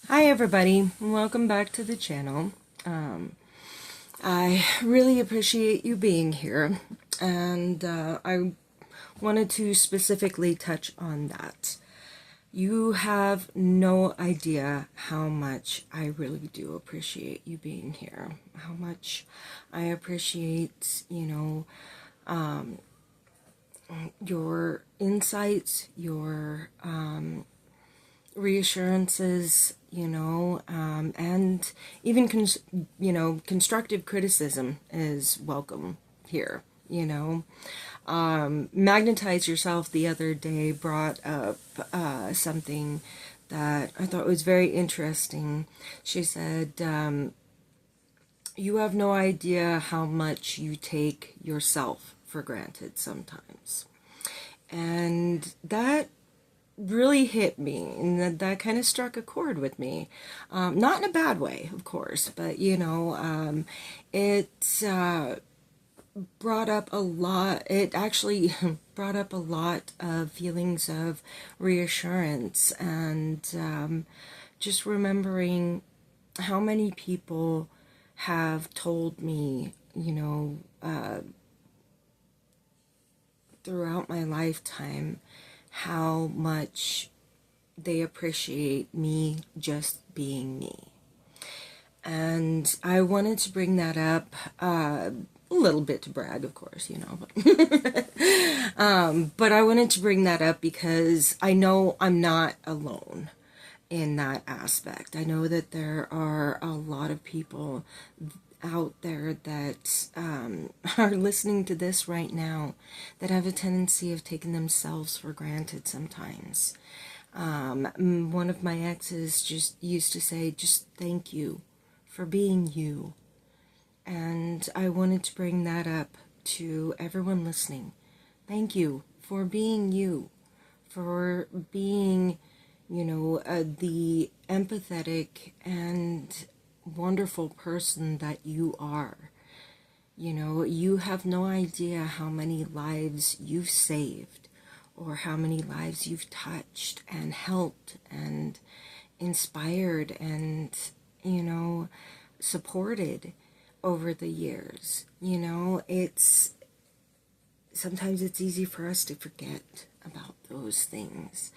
Hi everybody, welcome back to the channel. I really appreciate you being here, and I wanted to specifically touch on that. You have no idea how much I really do appreciate you being here, how much I appreciate, your insights, your reassurances, and even constructive criticism is welcome here. Magnetize Yourself the other day brought up something that I thought was very interesting. She said, "You have no idea how much you take yourself for granted sometimes," and that really hit me, and that kind of struck a chord with me. Not in a bad way, of course, but it brought up a lot. It actually brought up a lot of feelings of reassurance, and just remembering how many people have told me, throughout my lifetime, how much they appreciate me just being me. And I wanted to bring that up, a little bit to brag, of course, but I wanted to bring that up because I know I'm not alone in that aspect. I know that there are a lot of people out there that are listening to this right now that have a tendency of taking themselves for granted sometimes. One of my exes just used to say, just thank you for being you. And I wanted to bring that up to everyone listening. Thank you for being you, for being, the empathetic and wonderful person that you are. You have no idea how many lives you've saved, or how many lives you've touched and helped and inspired and, supported over the years. It's sometimes it's easy for us to forget about those things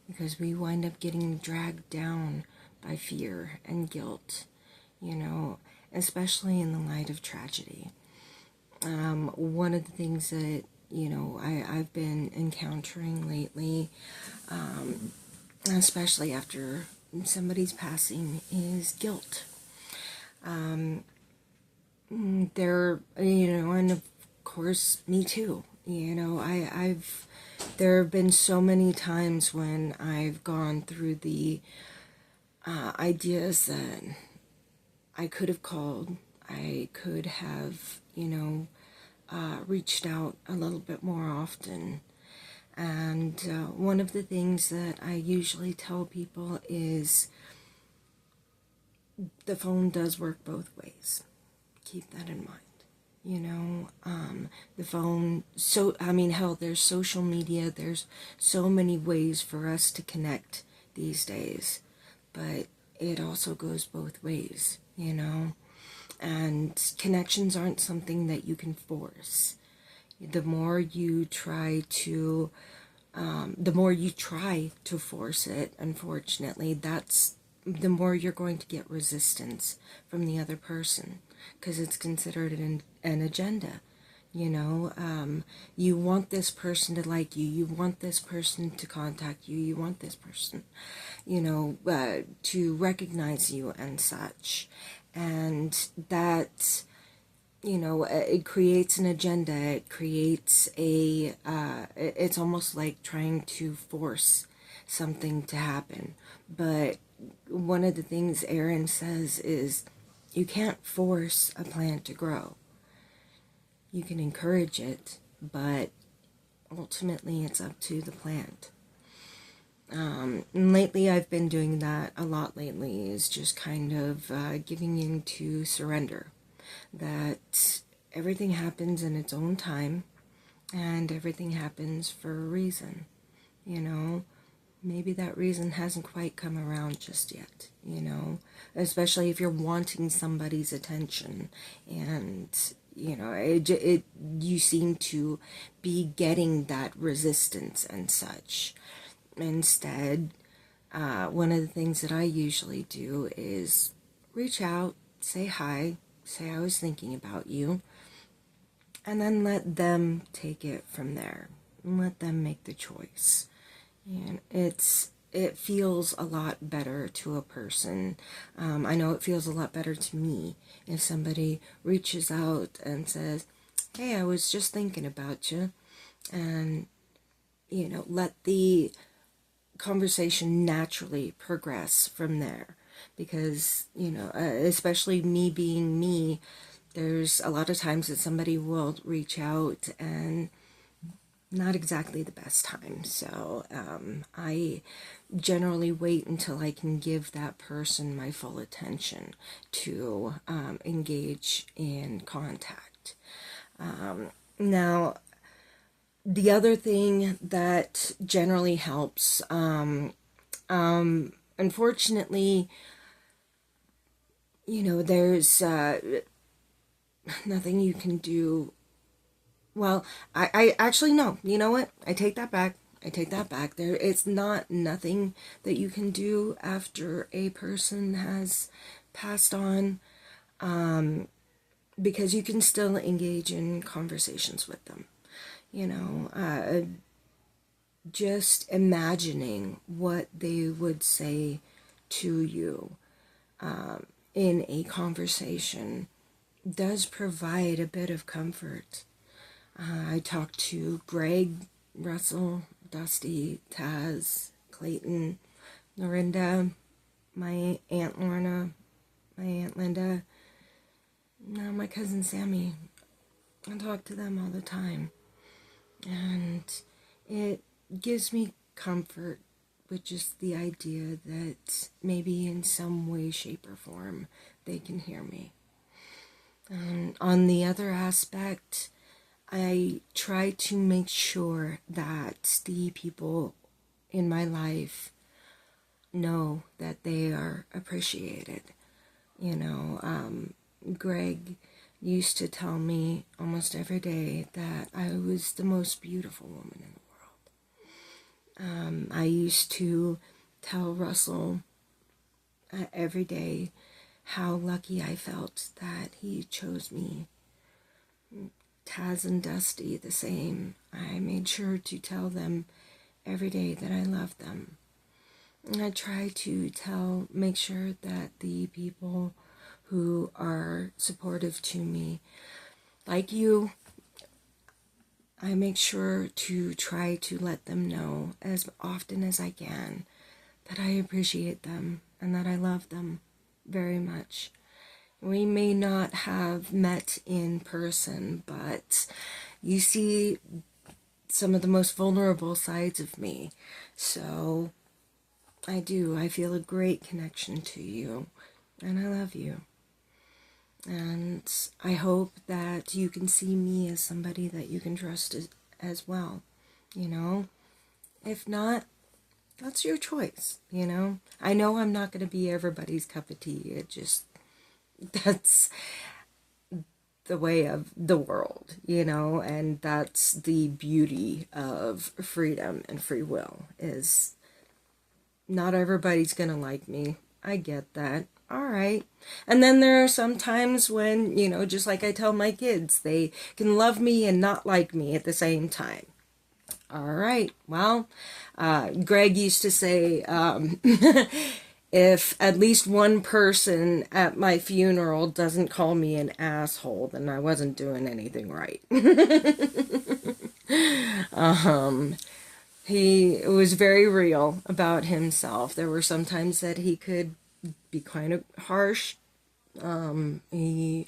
because we wind up getting dragged down by fear and guilt, especially in the light of tragedy. One of the things that I've been encountering lately, especially after somebody's passing, is guilt. And of course, me too. There have been so many times when I've gone through the ideas that I could have called, I could have, reached out a little bit more often. And one of the things that I usually tell people is the phone does work both ways. Keep that in mind. The phone, hell, there's social media, there's so many ways for us to connect these days, but it also goes both ways, and connections aren't something that you can force. The more you try to, force it, unfortunately, the more you're going to get resistance from the other person, because it's considered an agenda. You want this person to like you, you want this person to contact you, you want this person, to recognize you and such. And that, it creates an agenda, it creates it's almost like trying to force something to happen. But one of the things Aaron says is, you can't force a plant to grow. You can encourage it, but ultimately it's up to the plant. And lately I've been doing that a lot lately, is just kind of giving into surrender. That everything happens in its own time, and everything happens for a reason. maybe that reason hasn't quite come around just yet, you know, especially if you're wanting somebody's attention and, you know, you seem to be getting that resistance and such. Instead, one of the things that I usually do is reach out, say hi, say I was thinking about you, and then let them take it from there and let them make the choice. And it feels a lot better to a person. I know it feels a lot better to me if somebody reaches out and says, hey, I was just thinking about you, and, you know, let the conversation naturally progress from there. Because, you know, especially me being me, there's a lot of times that somebody will reach out and not exactly the best time. So I generally wait until I can give that person my full attention to engage in contact. Now, the other thing that generally helps, unfortunately, you know, there's nothing you can do. Well, I actually, no, you know what? I take that back. I take that back. It's not nothing that you can do after a person has passed on, because you can still engage in conversations with them. You know, just imagining what they would say to you in a conversation does provide a bit of comfort. I talked to Greg, Russell, Dusty, Taz, Clayton, Lorinda, my Aunt Lorna, my Aunt Linda, now my cousin Sammy. I talk to them all the time. And it gives me comfort with just the idea that maybe in some way, shape, or form they can hear me. And on the other aspect, I try to make sure that the people in my life know that they are appreciated. You know, Greg used to tell me almost every day that I was the most beautiful woman in the world. I used to tell Russell every day how lucky I felt that he chose me. Taz and Dusty, the same. I made sure to tell them every day that I loved them. And I try to make sure that the people who are supportive to me, like you, I make sure to try to let them know as often as I can that I appreciate them and that I love them very much. We may not have met in person, but you see some of the most vulnerable sides of me. So I feel a great connection to you, and I love you. And I hope that you can see me as somebody that you can trust as well, you know? If not, that's your choice, you know? I know I'm not going to be everybody's cup of tea. That's the way of the world, you know? And that's the beauty of freedom and free will, is not everybody's going to like me. I get that. All right. And then there are some times when, you know, just like I tell my kids, they can love me and not like me at the same time. All right. Well, Greg used to say, if at least one person at my funeral doesn't call me an asshole, then I wasn't doing anything right. He was very real about himself. There were some times that he could be kind of harsh. He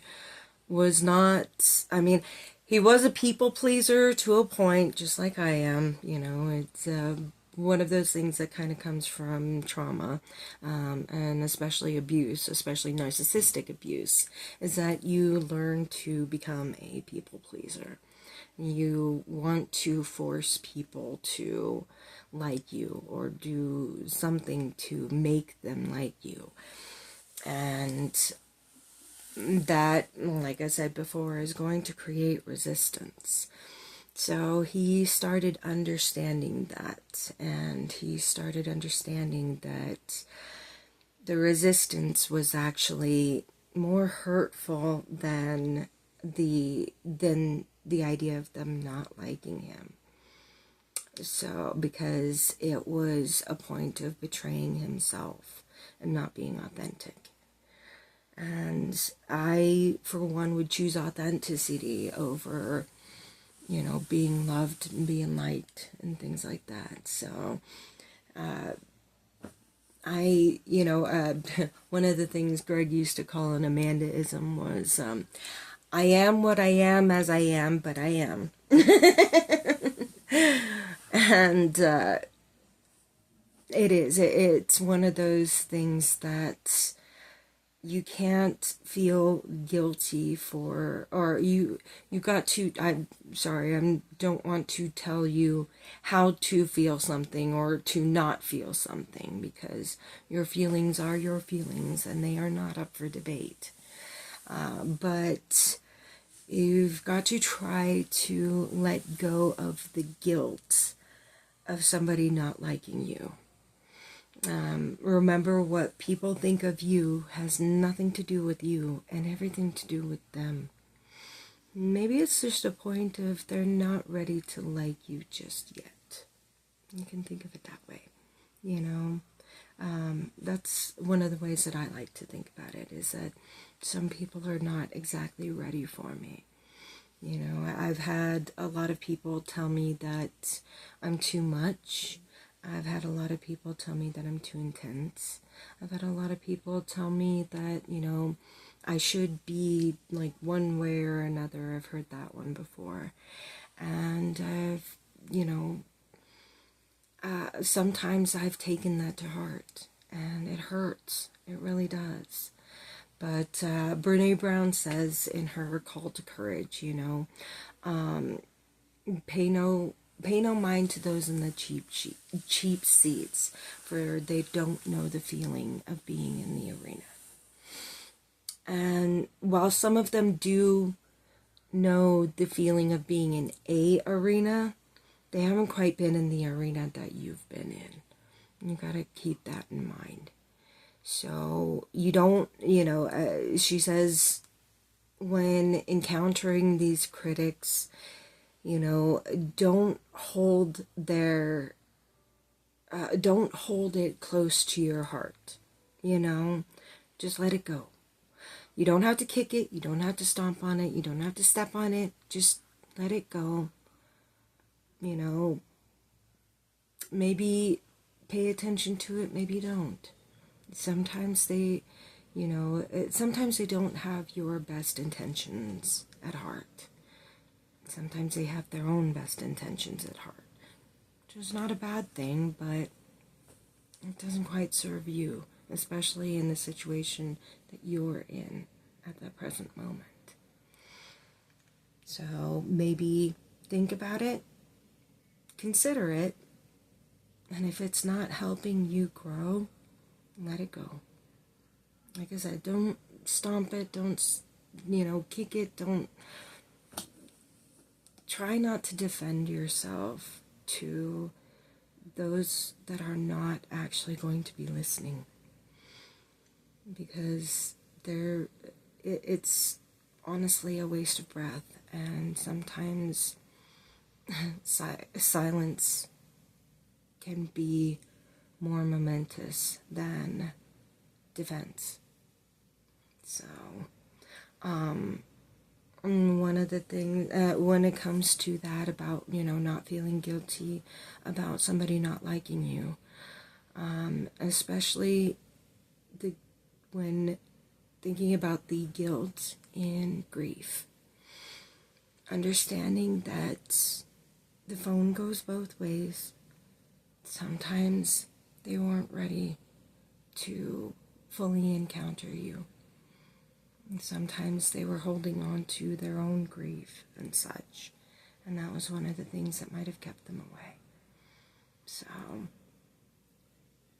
was not, I mean, he was a people pleaser to a point, just like I am. You know, it's one of those things that kind of comes from trauma, and especially abuse, especially narcissistic abuse, is that you learn to become a people pleaser. You want to force people to like you or do something to make them like you. And that, like I said before, is going to create resistance. So he started understanding that, and he started understanding that the resistance was actually more hurtful than the idea of them not liking him. So, because it was a point of betraying himself and not being authentic. And I, for one, would choose authenticity over, being loved and being liked and things like that. So, one of the things Greg used to call an Amandaism was, I am what I am as I am, but I am. And it's one of those things that you can't feel guilty for, or you got to, I'm sorry, I don't want to tell you how to feel something or to not feel something, because your feelings are your feelings and they are not up for debate. But you've got to try to let go of the guilt of somebody not liking you. Remember, what people think of you has nothing to do with you and everything to do with them. Maybe it's just a point of they're not ready to like you just yet. You can think of it that way. That's one of the ways that I like to think about it, is that some people are not exactly ready for me. I've had a lot of people tell me that I'm too much. I've had a lot of people tell me that I'm too intense. I've had a lot of people tell me that, I should be like one way or another. I've heard that one before. And sometimes I've taken that to heart, and it hurts. It really does. But Brene Brown says in her Call to Courage, pay no mind to those in the cheap seats, for they don't know the feeling of being in the arena. And while some of them do know the feeling of being in a arena, they haven't quite been in the arena that you've been in. You gotta keep that in mind. So you don't, she says, when encountering these critics, don't hold it close to your heart. Just let it go. You don't have to kick it. You don't have to stomp on it. You don't have to step on it. Just let it go. Maybe pay attention to it. Maybe don't. Sometimes they don't have your best intentions at heart. Sometimes they have their own best intentions at heart. Which is not a bad thing, but it doesn't quite serve you, especially in the situation that you're in at that present moment. So maybe think about it, consider it, and if it's not helping you grow, let it go. Like I said, don't stomp it, don't, kick it, don't. Try not to defend yourself to those that are not actually going to be listening, because it's honestly a waste of breath, and sometimes silence can be more momentous than defense. So, one of the things, when it comes to that about, not feeling guilty about somebody not liking you, especially when thinking about the guilt in grief, understanding that the phone goes both ways. Sometimes they weren't ready to fully encounter you. And sometimes they were holding on to their own grief and such. And that was one of the things that might have kept them away. So,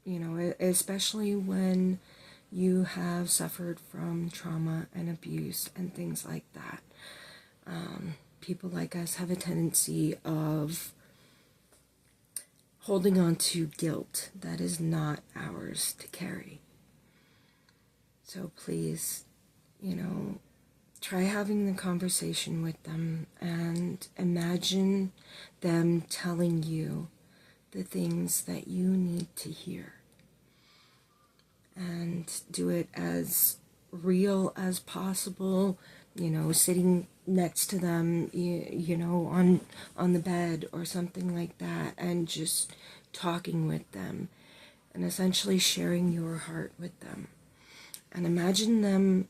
you know, especially when you have suffered from trauma and abuse and things like that. People like us have a tendency of holding on to guilt that is not ours to carry. So please, you know, try having the conversation with them and imagine them telling you the things that you need to hear. And do it as real as possible, you know, sitting next to them, you know, on the bed or something like that, and just talking with them and essentially sharing your heart with them. And imagine them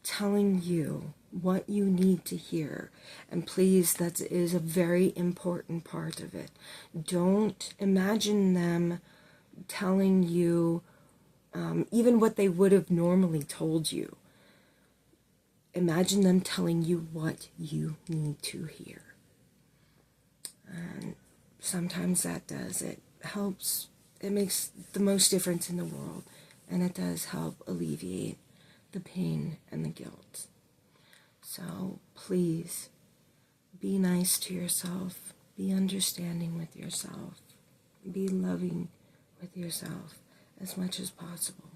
telling you what you need to hear. And please, that is a very important part of it. Don't imagine them telling you even what they would have normally told you. Imagine them telling you what you need to hear. And sometimes that does. It helps. It makes the most difference in the world. And it does help alleviate the pain and the guilt. So please, be nice to yourself. Be understanding with yourself. Be loving with yourself as much as possible.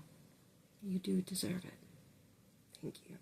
You do deserve it. Thank you.